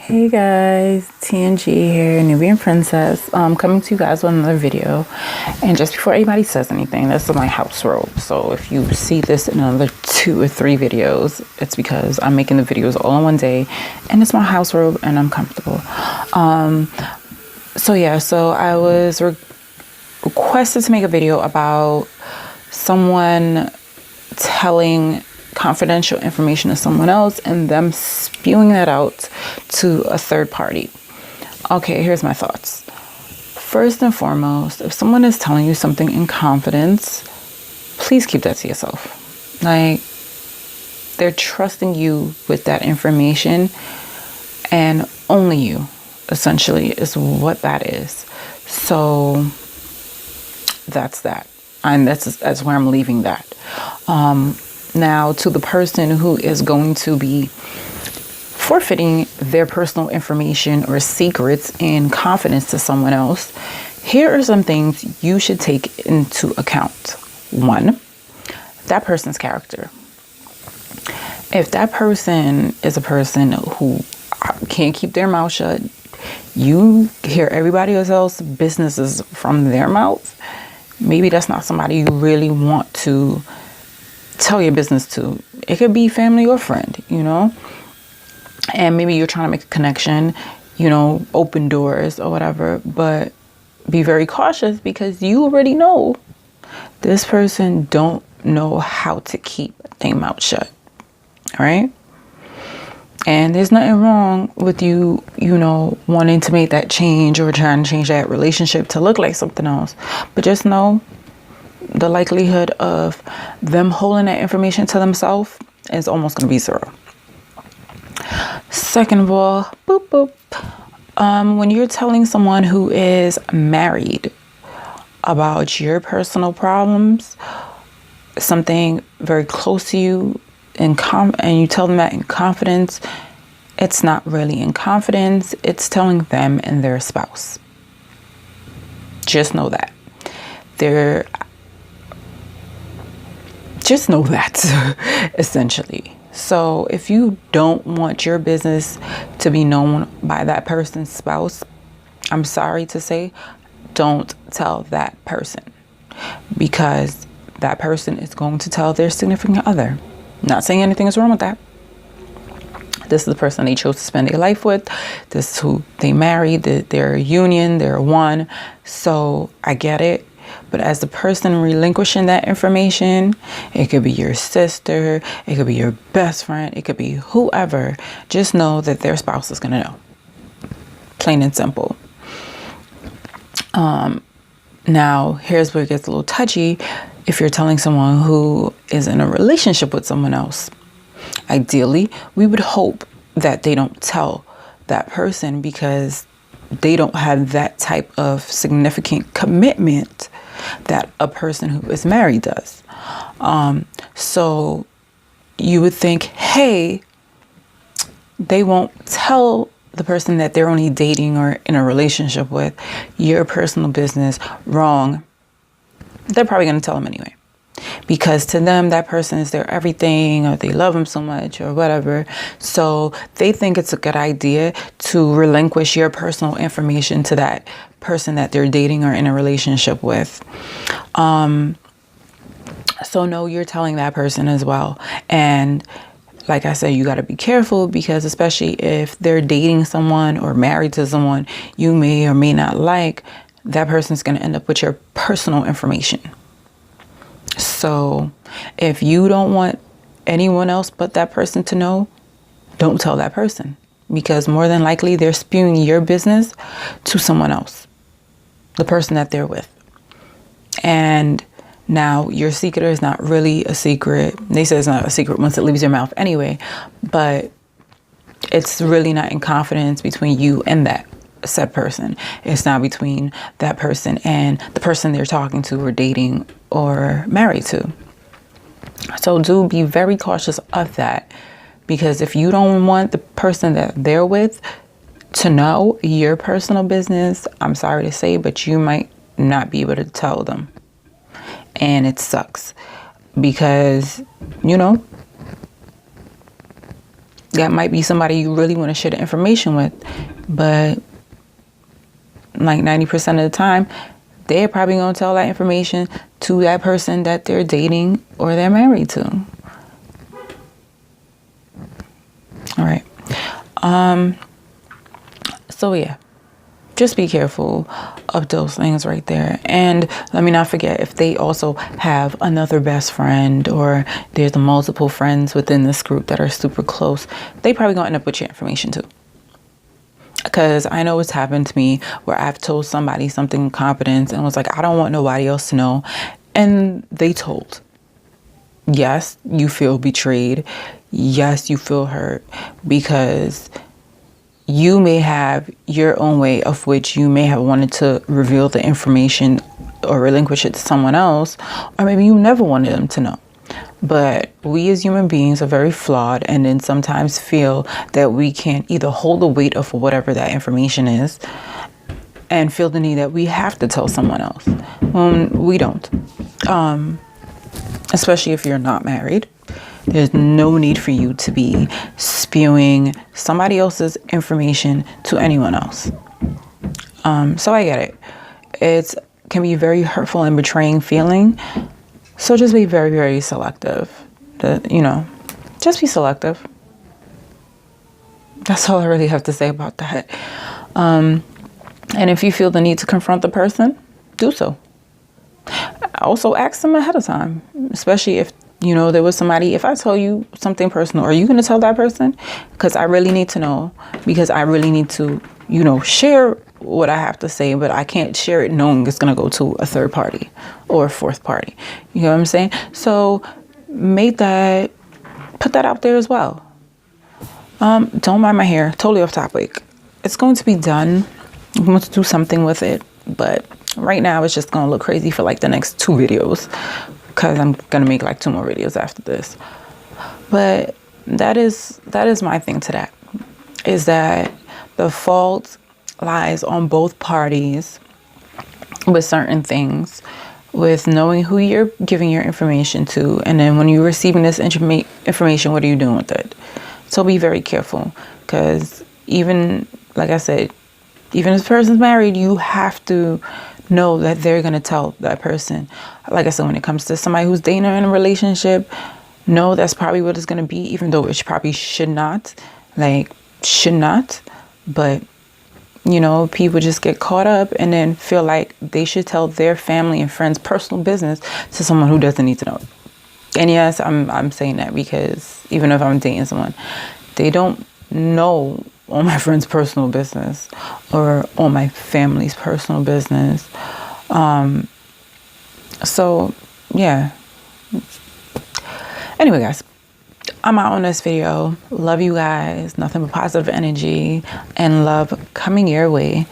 Hey guys, TNG here, Nubian Princess. Coming to you guys with another video. And just before anybody says anything, this is my house robe. So if you see this in another 2 or 3 videos, it's because I'm making the videos all in one day, and it's my house robe, and I'm comfortable. So I was requested to make a video about someone telling confidential information to someone else and them spewing that out to a third party. Okay, here's my thoughts. First and foremost, if someone is telling you something in confidence, please keep that to yourself. Like, they're trusting you with that information, and only you, essentially, is what that is. So that's that. And that's where I'm leaving that. Now, to the person who is going to be forfeiting their personal information or secrets in confidence to someone else, here are some things you should take into account. 1, that person's character. If that person is a person who can't keep their mouth shut, you hear everybody else's businesses from their mouth, maybe that's not somebody you really want to tell your business to. It could be family or friend, and maybe you're trying to make a connection, open doors or whatever, but be very cautious because you already know this person don't know how to keep their mouth shut. All right. And there's nothing wrong with you, wanting to make that change or trying to change that relationship to look like something else. But just know the likelihood of them holding that information to themselves is almost going to be 0. Second of all, when you're telling someone who is married about your personal problems, something very close to you, and you tell them that in confidence, it's not really in confidence. It's telling them and their spouse. Just know that. Just know that, essentially. So if you don't want your business to be known by that person's spouse, I'm sorry to say, don't tell that person, because that person is going to tell their significant other. Not saying anything is wrong with that. This is the person they chose to spend their life with. This is who they married. They're a union. They're one. So I get it. But as the person relinquishing that information, it could be your sister, it could be your best friend, it could be whoever. Just know that their spouse is going to know. Plain and simple. Now, here's where it gets a little touchy. If you're telling someone who is in a relationship with someone else, ideally, we would hope that they don't tell that person because they don't have that type of significant commitment that a person who is married does. So you would think, hey, they won't tell the person that they're only dating or in a relationship with your personal business. Wrong. They're probably going to tell them anyway, because to them, that person is their everything, or they love them so much or whatever. So they think it's a good idea to relinquish your personal information to that person that they're dating or in a relationship with. So no, you're telling that person as well. And like I said, you got to be careful, because especially if they're dating someone or married to someone you may or may not like, that person's going to end up with your personal information. So if you don't want anyone else but that person to know, don't tell that person, because more than likely they're spewing your business to someone else, the person that they're with. And now your secret is not really a secret. They say it's not a secret once it leaves your mouth anyway, but it's really not in confidence between you and that said person. It's not between that person and the person they're talking to or dating or married to. So do be very cautious of that, because if you don't want the person that they're with to know your personal business, I'm sorry to say, but you might not be able to tell them. And it sucks because, that might be somebody you really want to share the information with, but like 90% of the time, they're probably going to tell that information to that person that they're dating or they're married to. All right. So yeah, just be careful of those things right there. And let me not forget, if they also have another best friend or there's multiple friends within this group that are super close, they probably gonna end up with your information too. Because I know it's happened to me where I've told somebody something in confidence and was like, I don't want nobody else to know. And they told. Yes, you feel betrayed. Yes, you feel hurt because you may have your own way of which you may have wanted to reveal the information or relinquish it to someone else, or maybe you never wanted them to know. But we as human beings are very flawed, and then sometimes feel that we can't either hold the weight of whatever that information is and feel the need that we have to tell someone else. We don't. Especially if you're not married. There's no need for you to be spewing somebody else's information to anyone else. So I get it. It can be very hurtful and betraying feeling. So just be very, very selective. Just be selective. That's all I really have to say about that. And if you feel the need to confront the person, do so. Also ask them ahead of time, especially if there was somebody. If I tell you something personal, are you going to tell that person? Because I really need to know, because I really need to, share what I have to say, but I can't share it knowing it's going to go to a third party or a fourth party. You know what I'm saying? So put that out there as well. Don't mind my hair. Totally off topic. It's going to be done. I'm going to do something with it, but right now it's just going to look crazy for like the next 2 videos. Because I'm going to make like 2 more videos after this. But that is my thing to that. Is that the fault lies on both parties with certain things. With knowing who you're giving your information to. And then when you're receiving this information, what are you doing with it? So be very careful. Because even, like I said, even if the person's married, you have to know that they're going to tell that person. Like I said, when it comes to somebody who's dating or in a relationship, no, that's probably what it's going to be, even though it probably should not. But, people just get caught up and then feel like they should tell their family and friends' personal business to someone who doesn't need to know. And yes, I'm saying that because even if I'm dating someone, they don't know all my friends' personal business or all my family's personal business. So yeah. Anyway, guys, I'm out on this video. Love you guys. Nothing but positive energy and love coming your way.